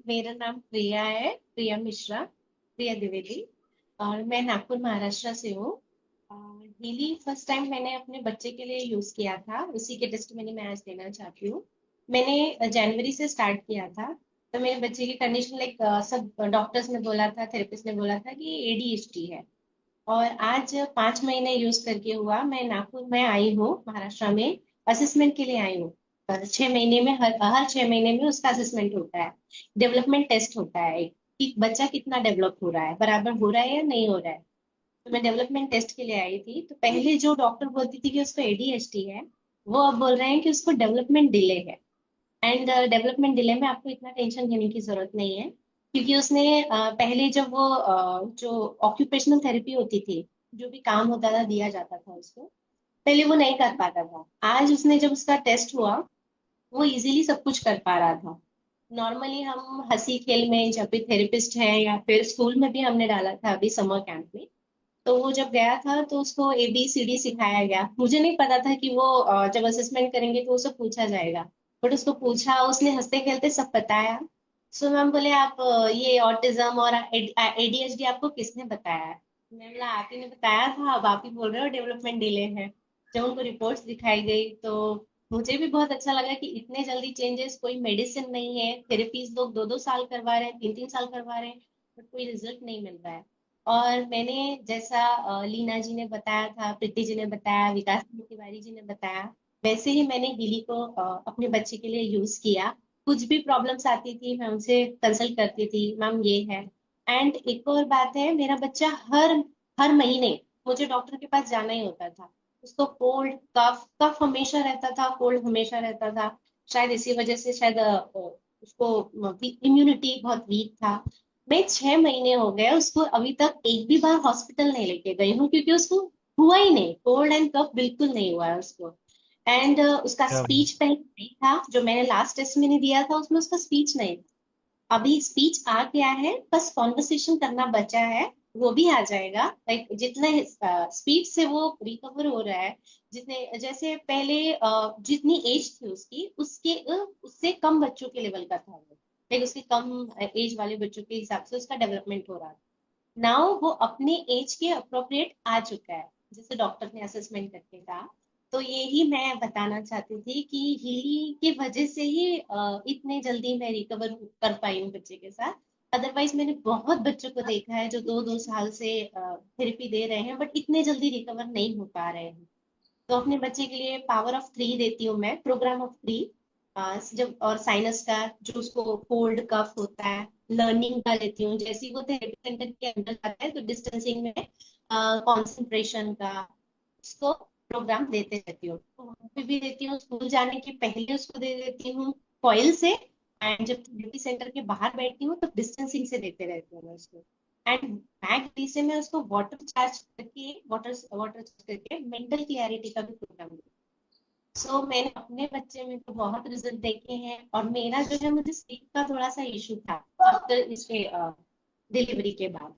मेरा नाम प्रिया है, प्रिया मिश्रा, प्रिया द्विवेदी। और मैं नागपुर महाराष्ट्र से हूँ। हीली फर्स्ट टाइम मैंने अपने बच्चे के लिए यूज किया था, उसी के टेस्टिमनी मैं आज देना चाहती हूँ। मैंने जनवरी से स्टार्ट किया था। तो मेरे बच्चे की कंडीशन लाइक सब डॉक्टर्स ने बोला था, थेरेपिस्ट ने बोला था कि एडीएचडी है। और आज 5 महीने यूज करके हुआ, मैं नागपुर में आई हूँ महाराष्ट्र में, असेसमेंट के लिए आई हूँ। 6 महीने में हर हर 6 महीने में उसका असेसमेंट होता है। डेवलपमेंट टेस्ट होता है कि बच्चा कितना डेवलप हो रहा है, बराबर हो रहा है या नहीं हो रहा है। तो मैं डेवलपमेंट टेस्ट के लिए आई थी। तो पहले जो डॉक्टर बोलती थी कि उसको एडीएचडी है, वो अब बोल रहे हैं कि उसको डेवलपमेंट डिले है। एंड डेवलपमेंट डिले में आपको इतना टेंशन लेने की जरूरत नहीं है, क्योंकि उसने पहले जब वो जो ऑक्यूपेशनल थेरेपी होती थी, जो भी काम होता था दिया जाता था उसको, पहले वो नहीं कर पाता था। आज उसने जब उसका टेस्ट हुआ, वो इजीली सब कुछ कर पा रहा था। नॉर्मली हम हंसी खेल में, जब भी थेरेपिस्ट है या फिर स्कूल में भी हमने डाला था अभी समर कैंप में, तो वो जब गया था तो उसको ABCD सिखाया गया। मुझे नहीं पता था कि वो जब असेसमेंट करेंगे तो उसे पूछा जाएगा। बट उसको पूछा, उसने हंसते खेलते सब बताया। सो मैम बोले, आप ये ऑटिज्म और ADHD आपको किसने बताया है? मैंने बोला, आप ही ने बताया था, अब आप ही बोल रहे हो डेवलपमेंट डिले है। जब उनको रिपोर्ट्स दिखाई गई तो मुझे भी बहुत अच्छा लगा कि इतने जल्दी चेंजेस, कोई मेडिसिन नहीं है, थेरेपीज लोग 2-2 साल करवा रहे हैं, 3-3 साल करवा रहे हैं, बट कोई रिजल्ट नहीं मिल रहा है। और मैंने जैसा लीना जी ने बताया था, प्रीति जी ने बताया, विकास तिवारी जी ने बताया, वैसे ही मैंने हीली को अपने बच्चे के लिए यूज किया। कुछ भी प्रॉब्लम्स आती थी मैं उनसे कंसल्ट करती थी, मैम ये है। एंड एक और बात है, मेरा बच्चा हर हर महीने मुझे डॉक्टर के पास जाना ही होता था। उसको कोल्ड कफ कफ हमेशा रहता था, कोल्ड हमेशा रहता था। शायद इसी वजह से, शायद उसको इम्यूनिटी बहुत वीक था। मैं 6 महीने हो गए उसको अभी तक एक भी बार हॉस्पिटल नहीं लेके गई हूँ, क्योंकि उसको हुआ ही नहीं, कोल्ड एंड कफ बिल्कुल नहीं हुआ है उसको। एंड उसका क्या स्पीच पहले नहीं था, जो मैंने लास्ट टेस्ट में दिया था उसमें उसका स्पीच नहीं था। अभी स्पीच आ गया है, बस कॉन्वर्सेशन करना बचा है। वो भी आ जाएगा, लाइक जितने स्पीड से वो रिकवर हो रहा है, जितने जैसे पहले जितनी एज थी उसकी, उससे कम बच्चों के लेवल का था वो। लाइक उसके कम एज वाले बच्चों के हिसाब से उसका डेवलपमेंट हो रहा था। नाउ वो अपने एज के अप्रोप्रिएट आ चुका है, जैसे डॉक्टर ने असेसमेंट करके कहा। तो यही मैं बताना चाहती थी कि हीली की वजह से ही इतने जल्दी मैं रिकवर कर पाई हूँ बच्चे के साथ। अदरवाइज मैंने बहुत बच्चों को देखा है जो 2-2 साल से थेरेपी दे रहे हैं, बट इतने जल्दी रिकवर नहीं हो पा रहे हैं। तो अपने बच्चे के लिए पावर ऑफ 3 देती हूँ मैं, प्रोग्राम ऑफ 3। जब और साइनस का, जो उसको कोल्ड कफ होता है, लर्निंग का लेती हूँ। जैसे ही वो थेरेपी सेंटर के अंदर जाता है तो डिस्टेंसिंग में कंसंट्रेशन का उसको प्रोग्राम देते रहती हूँ। तो वहाँ पे भी देती हूँ, स्कूल जाने के पहले उसको दे देती हूँ कॉइल से। एंड जब थेरेपी सेंटर के बाहर बैठती हूँ तो डिस्टेंसिंग से देते रहती हूँ मैं उसको। एंड बैक डी से मैं उसको वाटर वाटर चार्ज करके मेंटल क्लियरिटी का भी प्रोग्राम दिया। सो मैंने अपने बच्चे में तो बहुत रिजल्ट देखे हैं। और मेरा जो है, मुझे स्लीप का थोड़ा सा इशू था आफ्टर इसके डिलीवरी के बाद।